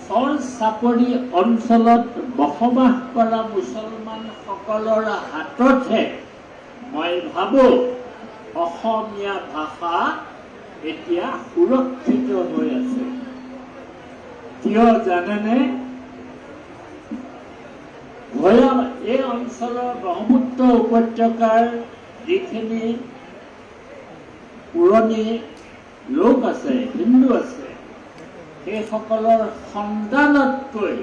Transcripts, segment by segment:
চৰ চাপৰি অঞ্চলত বসবাস কৰা মুছলমানসকলৰ হাততহে মই ভাবোঁ অসমীয়া ভাষা এতিয়া সুৰক্ষিত হৈ আছে। কিয় জানেনে? এই অঞ্চলৰ ব্ৰহ্মপুত্ৰ উপত্যকাৰ যিখিনি পুৰণি লোক আছে, হিন্দু আছে, সেইসকলৰ সন্তানতকৈ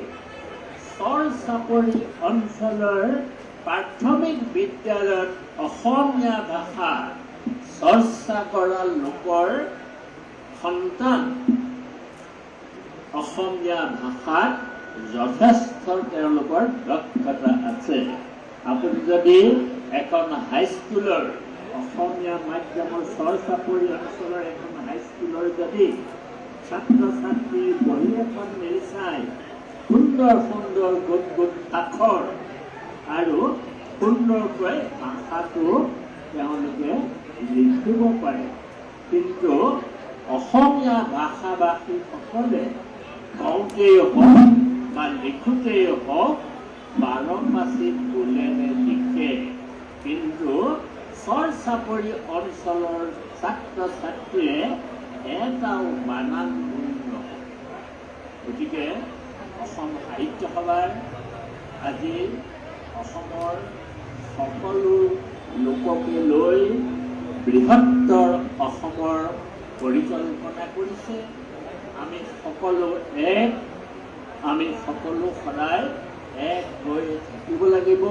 চৰ চাপৰি অঞ্চলৰ প্ৰাথমিক বিদ্যালয়ত অসমীয়া ভাষা চৰ্চা কৰা লোকৰ সন্তান অসমীয়া ভাষাত যথেষ্ট তেওঁলোকৰ দক্ষতা আছে। আপুনি যদি এখন হাইস্কুলৰ অসমীয়া মাধ্যমৰ চৰ চাপৰি অঞ্চলৰ এখন হাইস্কুলৰ যদি ছাত্ৰ ছাত্ৰীৰ বহী এখন মেলি চাই সুন্দৰ সুন্দৰ গোট গোট আখৰ আৰু সুন্দৰকৈ ভাষাটো তেওঁলোকে লিখিব পাৰে, কিন্তু অসমীয়া ভাষাভাষীসকলে কওঁতেই হওক বা লিখোঁতেই হওক বাৰমাচি ফুলেৰে লিখে, কিন্তু চৰ চাপৰি অঞ্চলৰ ছাত্ৰ ছাত্ৰীয়ে এটাও বানান ভুল নহয়। গতিকে অসম সাহিত্য সভাৰ আজি অসমৰ সকলো লোককে লৈ বৃহত্তৰ অসমৰ পৰিকল্পনা কৰিছে। আমি সকলো সদায় এক হৈ থাকিব লাগিব।